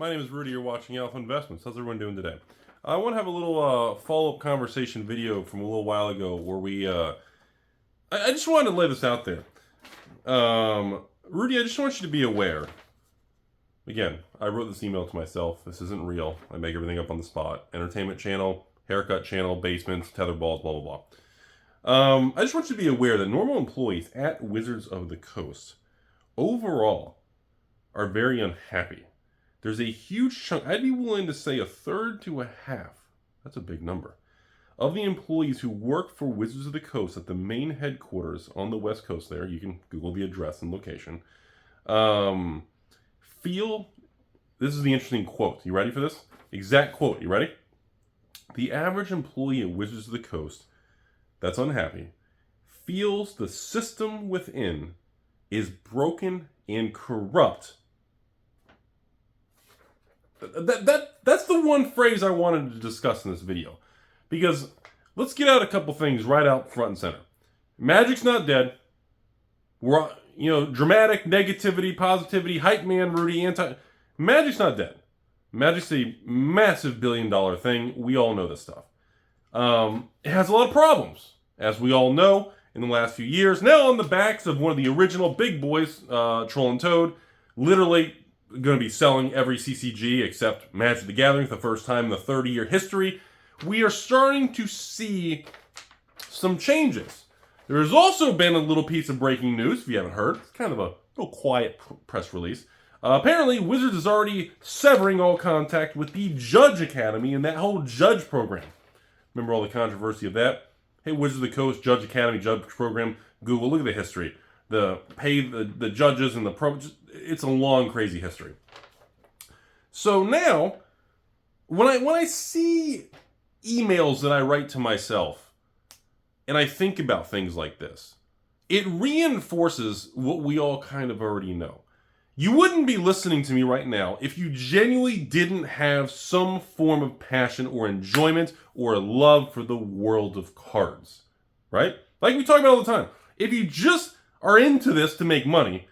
My name is Rudy. You're watching Alpha Investments. How's everyone doing today? I want to have a little follow-up conversation video from a little while ago where we... I just wanted to lay this out there. Rudy, I just want you to be aware. Again, I wrote this email to myself. This isn't real. I make everything up on the spot. Entertainment channel, haircut channel, basements, tetherballs, blah, blah, blah. I just want you to be aware that normal employees at Wizards of the Coast overall are very unhappy. There's a huge chunk, I'd be willing to say a third to a half, that's a big number, of the employees who work for Wizards of the Coast at the main headquarters on the West Coast there, you can Google the address and location, feel, this is the interesting quote, you ready for this? Exact quote, you ready? The average employee at Wizards of the Coast that's unhappy feels the system within is broken and corrupt. That's the one phrase I wanted to discuss in this video. Because let's get out a couple things right out front and center. Magic's not dead. We're, dramatic negativity, positivity, hype man, Rudy, Magic's not dead. Magic's a massive billion-dollar thing. We all know this stuff. It has a lot of problems, as we all know, in the last few years. Now on the backs of one of the original big boys, Troll and Toad, literally going to be selling every CCG except Magic the Gathering for the first time in the 30-year history. We are starting to see some changes. There has also been a little piece of breaking news, if you haven't heard. It's kind of a little quiet press release. Apparently, Wizards is already severing all contact with the Judge Academy and that whole Judge program. Remember all the controversy of that? Hey, Wizards of the Coast, Judge Academy, Judge program. Google, look at the history. The judges and it's a long, crazy history. So now, when I see emails that I write to myself, and I think about things like this, it reinforces what we all kind of already know. You wouldn't be listening to me right now if you genuinely didn't have some form of passion or enjoyment or love for the world of cards, right? Like we talk about all the time. If you just are into this to make money,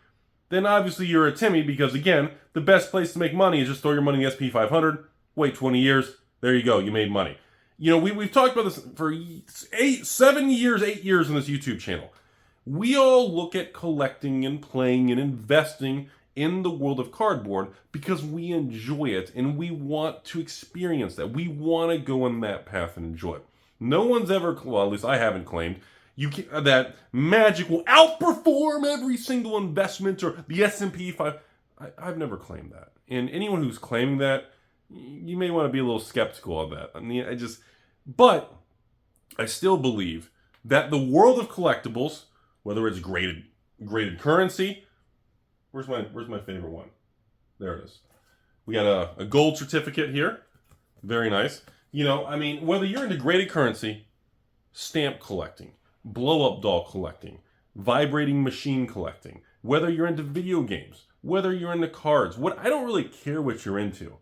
then obviously you're a Timmy because, again, the best place to make money is just throw your money in the S&P 500, wait 20 years, there you go, you made money. We've talked about this for 8 years in this YouTube channel. We all look at collecting and playing and investing in the world of cardboard because we enjoy it and we want to experience that. We want to go on that path and enjoy it. No one's ever, well, at least I haven't claimed, that Magic will outperform every single investment or the S&P 500. I've never claimed that. And anyone who's claiming that, you may want to be a little skeptical of that. I mean, but I still believe that the world of collectibles, whether it's graded currency, where's my favorite one? There it is. We got a gold certificate here. Very nice. Whether you're into graded currency, stamp collecting, blow-up doll collecting, vibrating machine collecting, whether you're into video games, whether you're into cards, I don't really care what you're into.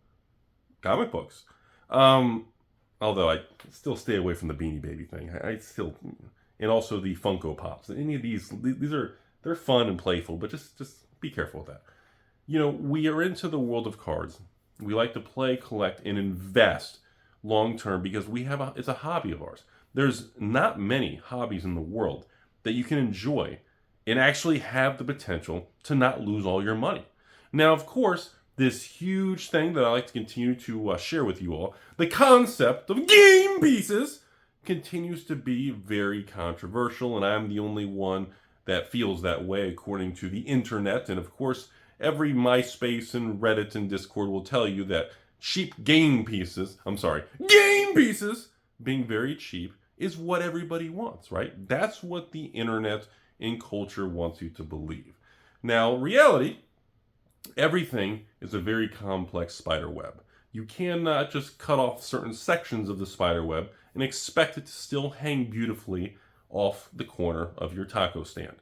Comic books. Although I still stay away from the Beanie Baby thing. And also the Funko Pops. Any of they're fun and playful, but just be careful with that. We are into the world of cards. We like to play, collect, and invest long-term because it's a hobby of ours. There's not many hobbies in the world that you can enjoy and actually have the potential to not lose all your money. Now, of course, this huge thing that I like to continue to share with you all, the concept of game pieces, continues to be very controversial, and I'm the only one that feels that way according to the internet. And of course, every MySpace and Reddit and Discord will tell you that game pieces, being very cheap, is what everybody wants, right? That's what the internet and culture wants you to believe. Now, reality, everything is a very complex spider web. You cannot just cut off certain sections of the spider web and expect it to still hang beautifully off the corner of your taco stand.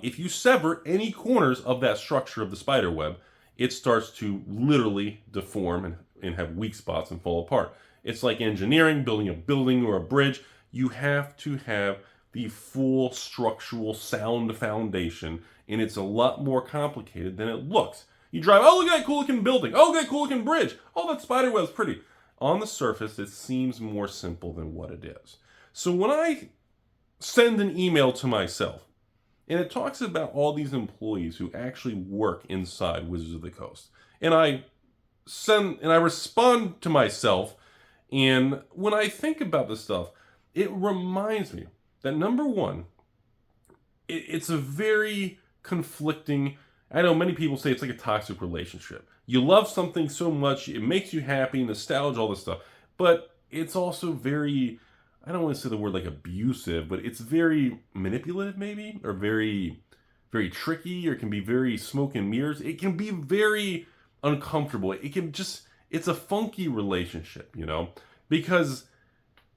If you sever any corners of that structure of the spider web, it starts to literally deform and have weak spots and fall apart. It's like engineering, building a building or a bridge. You have to have the full structural sound foundation, and it's a lot more complicated than it looks. You drive, oh, look at that cool looking building. Oh, look at that cool looking bridge. Oh, that spider web's pretty. On the surface, it seems more simple than what it is. So when I send an email to myself, and it talks about all these employees who actually work inside Wizards of the Coast, and I respond to myself, and when I think about this stuff, it reminds me that number one, it's a very conflicting. I know many people say it's like a toxic relationship. You love something so much, it makes you happy, nostalgia, all this stuff. But it's also very, I don't want to say the word like abusive, but it's very manipulative maybe, or very, very tricky, or it can be very smoke and mirrors. It can be very uncomfortable. It can just, it's a funky relationship, you know, because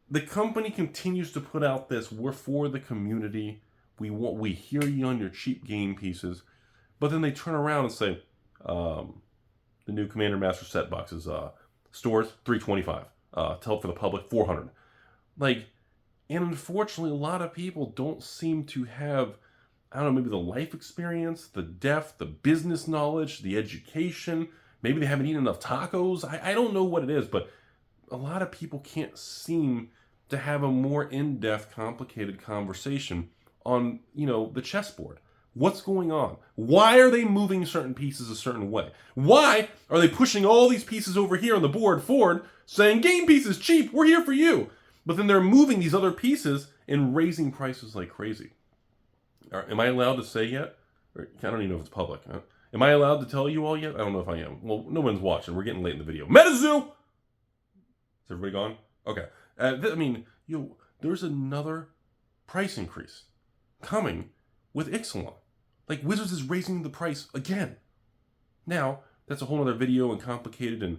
the company continues to put out this, we're for the community, we hear you on your cheap game pieces, but then they turn around and say, the new Commander Master set boxes, stores $325, to help for the public $400. Like, and unfortunately, a lot of people don't seem to have, I don't know, maybe the life experience, the depth, the business knowledge, the education. Maybe they haven't eaten enough tacos. I don't know what it is, but a lot of people can't seem to have a more in-depth, complicated conversation on, you know, the chessboard. What's going on? Why are they moving certain pieces a certain way? Why are they pushing all these pieces over here on the board forward, saying, game pieces cheap, we're here for you? But then they're moving these other pieces and raising prices like crazy. Am I allowed to say yet? Or, I don't even know if it's public. Huh? Am I allowed to tell you all yet? I don't know if I am. Well, no one's watching. We're getting late in the video. MetaZoo! Is everybody gone? Okay. I mean, there's another price increase coming with Ixalan. Like, Wizards is raising the price again. Now, that's a whole other video and complicated, and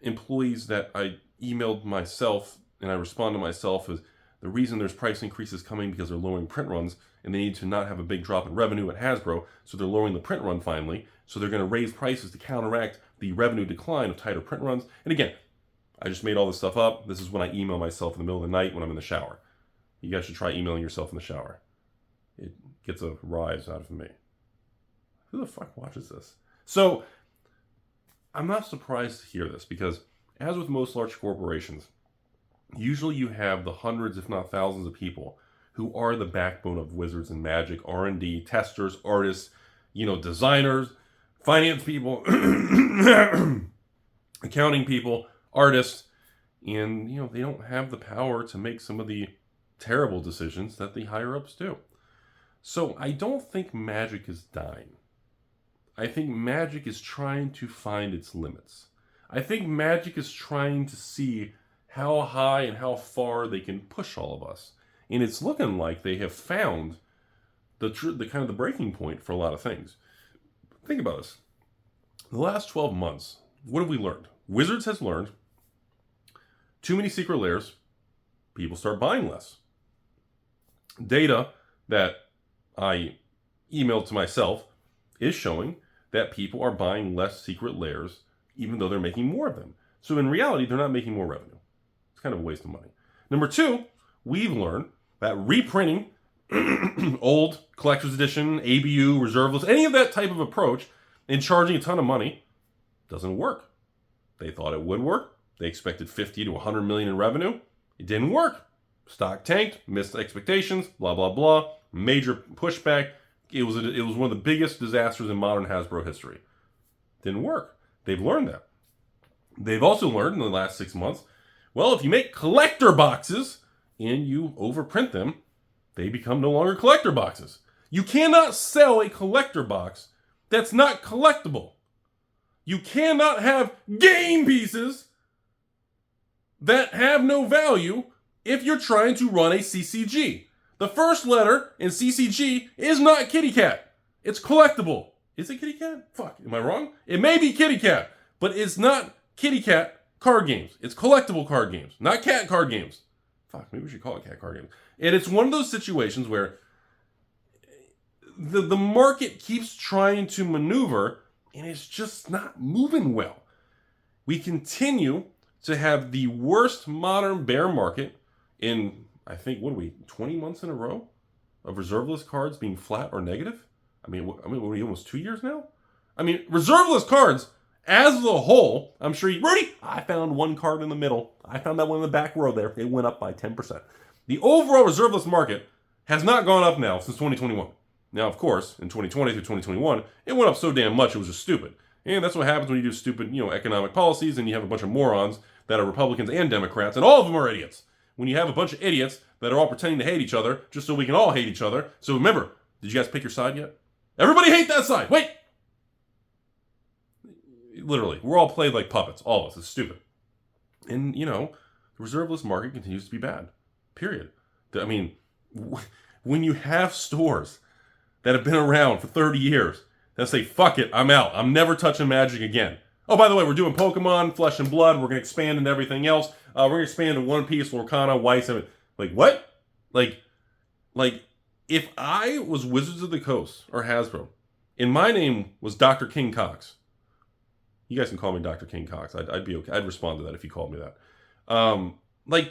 employees that I emailed myself and I respond to myself is the reason there's price increases coming because they're lowering print runs and they need to not have a big drop in revenue at Hasbro, so they're lowering the print run finally. So they're going to raise prices to counteract the revenue decline of tighter print runs. And again, I just made all this stuff up. This is when I email myself in the middle of the night when I'm in the shower. You guys should try emailing yourself in the shower. It gets a rise out of me. Who the fuck watches this? So, I'm not surprised to hear this because, as with most large corporations, usually you have the hundreds, if not thousands of people who are the backbone of Wizards and Magic, R&D, testers, artists, you know, designers, finance people, accounting people, artists, and, you know, they don't have the power to make some of the terrible decisions that the higher-ups do. So I don't think Magic is dying. I think Magic is trying to find its limits. I think Magic is trying to see how high and how far they can push all of us. And it's looking like they have found the kind of the breaking point for a lot of things. Think about this. The last 12 months, what have we learned? Wizards has learned too many secret layers, people start buying less. Data that I emailed to myself is showing that people are buying less secret layers even though they're making more of them. So in reality, they're not making more revenue. It's kind of a waste of money. Number two, we've learned that reprinting old collector's edition, ABU, reserveless, any of that type of approach and charging a ton of money doesn't work. They thought it would work. They expected 50 to 100 million in revenue. It didn't work. Stock tanked, missed expectations, blah, blah, blah. Major pushback. It was one of the biggest disasters in modern Hasbro history. Didn't work. They've learned that. They've also learned in the last 6 months, well, if you make collector boxes and you overprint them, they become no longer collector boxes. You cannot sell a collector box that's not collectible. You cannot have game pieces that have no value if you're trying to run a CCG. The first letter in CCG is not kitty cat. It's collectible. Is it kitty cat? Fuck, am I wrong? It may be kitty cat, but it's not kitty cat card games. It's collectible card games, not cat card games. Fuck, maybe we should call it cat card games. And it's one of those situations where the market keeps trying to maneuver and it's just not moving well. We continue to have the worst modern bear market in, I think, 20 months in a row of reserveless cards being flat or negative? I mean, what are we, almost 2 years now? I mean, reserveless cards, as a whole, I'm sure Rudy, I found one card in the middle. I found that one in the back row there. It went up by 10%. The overall reserveless market has not gone up now since 2021. Now, of course, in 2020 through 2021, it went up so damn much it was just stupid. And that's what happens when you do stupid, economic policies and you have a bunch of morons that are Republicans and Democrats, and all of them are idiots. When you have a bunch of idiots that are all pretending to hate each other just so we can all hate each other. So remember, did you guys pick your side yet? Everybody hate that side. Wait! Literally, we're all played like puppets. All of us. It's stupid. And, the reserveless market continues to be bad. Period. I mean, when you have stores that have been around for 30 years that say, fuck it, I'm out. I'm never touching Magic again. Oh, by the way, we're doing Pokemon, Flesh and Blood. We're going to expand into everything else. We're going to expand into One Piece, Lorcana, Weiss. Like, what? Like, if I was Wizards of the Coast or Hasbro, and my name was Dr. King Cox, you guys can call me Dr. King Cox. I'd be okay. I'd respond to that if you called me that.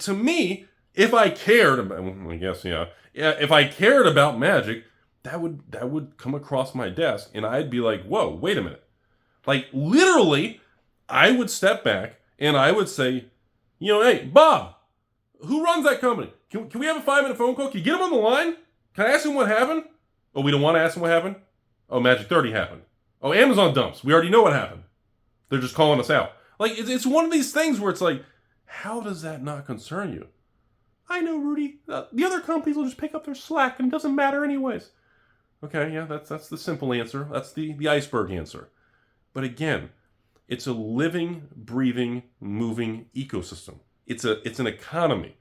To me, if I cared about, I guess, if I cared about Magic, that would come across my desk, and I'd be like, whoa, wait a minute. Like, literally, I would step back, and I would say, hey, Bob, who runs that company? Can we have a 5-minute phone call? Can you get him on the line? Can I ask him what happened? Oh, we don't want to ask him what happened? Oh, Magic 30 happened. Oh, Amazon dumps. We already know what happened. They're just calling us out. Like, it's one of these things where it's like, how does that not concern you? I know, Rudy. The other companies will just pick up their slack, and it doesn't matter anyways. Okay, yeah, that's the simple answer. That's the iceberg answer. But again, it's a living, breathing, moving ecosystem. It's an economy.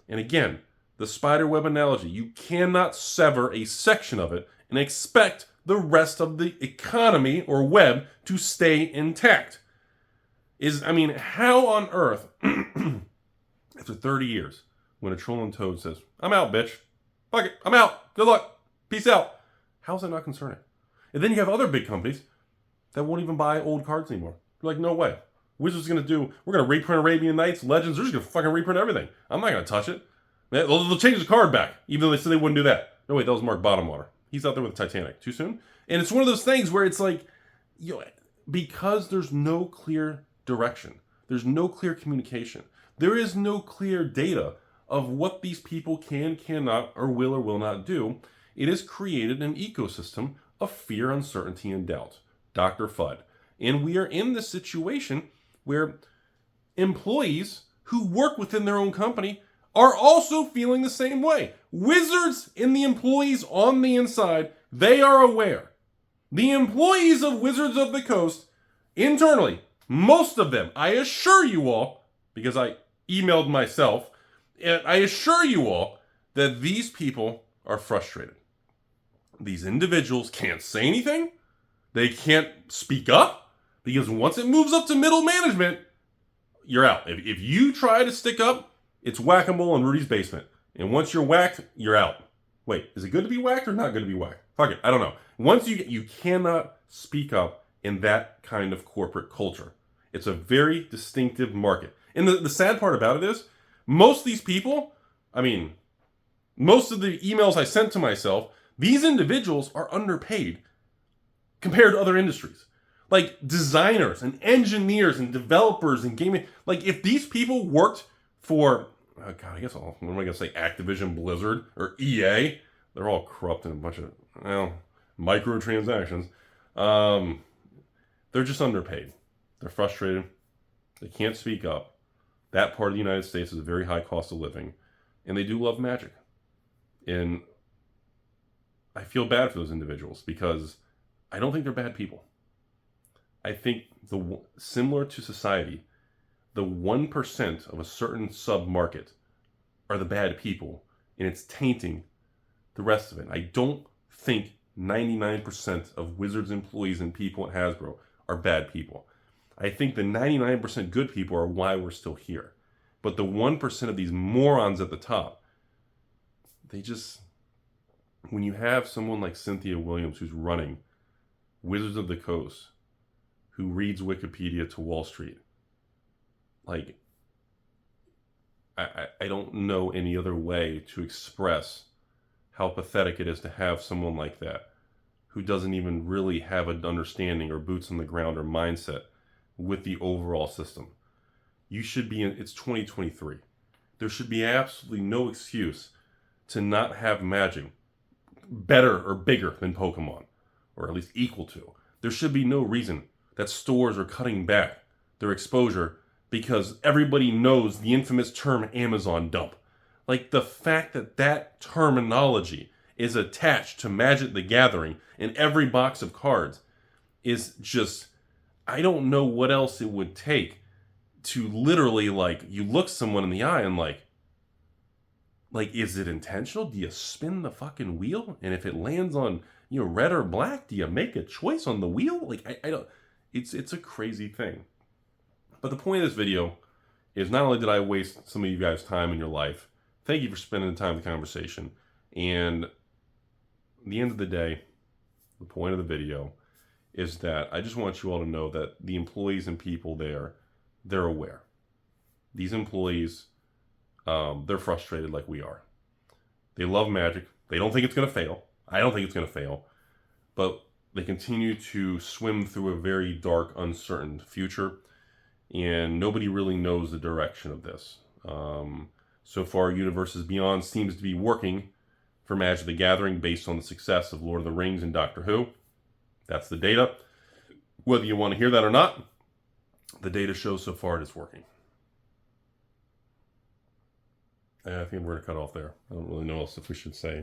And again, the spider web analogy, you cannot sever a section of it and expect the rest of the economy or web to stay intact. How on earth, after 30 years, when a trolling toad says, I'm out, bitch. Fuck it, I'm out. Good luck. Peace out. How's that not concerning? And then you have other big companies that won't even buy old cards anymore. They're like, no way. Wizards we're going to reprint Arabian Nights, Legends. They're just going to fucking reprint everything. I'm not going to touch it. They'll change the card back, even though they said they wouldn't do that. No, wait, that was Mark Bottomwater. He's out there with the Titanic. Too soon? And it's one of those things where it's like, because there's no clear direction, there's no clear communication, there is no clear data of what these people cannot, or will not do, it has created an ecosystem of fear, uncertainty, and doubt. Dr. Fudd. And we are in this situation where employees who work within their own company are also feeling the same way. Wizards and the employees on the inside, they are aware. The employees of Wizards of the Coast, internally, most of them, I assure you all, because I emailed myself, and I assure you all that these people are frustrated. These individuals can't say anything. They can't speak up, because once it moves up to middle management, you're out. If you try to stick up, it's whack-a-mole in Rudy's basement. And once you're whacked, you're out. Wait, is it good to be whacked or not good to be whacked? Fuck it, I don't know. Once you cannot speak up in that kind of corporate culture. It's a very distinctive market. And the sad part about it is, most of these people, most of the emails I sent to myself, these individuals are underpaid compared to other industries. Like designers and engineers and developers and gaming. Like if these people worked for, what am I going to say, Activision Blizzard or EA, they're all corrupt and a bunch of, microtransactions. They're just underpaid. They're frustrated. They can't speak up. That part of the United States is a very high cost of living. And they do love Magic. And I feel bad for those individuals because I don't think they're bad people. I think similar to society, the 1% of a certain sub-market are the bad people, and it's tainting the rest of it. I don't think 99% of Wizards employees and people at Hasbro are bad people. I think the 99% good people are why we're still here. But the 1% of these morons at the top, when you have someone like Cynthia Williams who's running Wizards of the Coast, who reads Wikipedia to Wall Street, I don't know any other way to express how pathetic it is to have someone like that who doesn't even really have an understanding or boots on the ground or mindset with the overall system. You should be it's 2023. There should be absolutely no excuse to not have Magic better or bigger than Pokemon, or at least equal to. There should be no reason that stores are cutting back their exposure because everybody knows the infamous term Amazon dump. Like, the fact that that terminology is attached to Magic the Gathering in every box of cards is just, I don't know what else it would take to literally, like, you look someone in the eye and like, is it intentional? Do you spin the fucking wheel? And if it lands on, red or black, do you make a choice on the wheel? Like, I don't, it's a crazy thing. But the point of this video is, not only did I waste some of you guys' time in your life, thank you for spending the time in the conversation. And at the end of the day, the point of the video is that I just want you all to know that the employees and people there, they're aware. These employees, they're frustrated like we are. They love Magic. They don't think it's going to fail. I don't think it's going to fail. But they continue to swim through a very dark, uncertain future. And nobody really knows the direction of this. So far, Universes Beyond seems to be working for Magic the Gathering based on the success of Lord of the Rings and Doctor Who. That's the data. Whether you want to hear that or not, the data shows so far it is working. I think we're going to cut off there. I don't really know what else if we should say.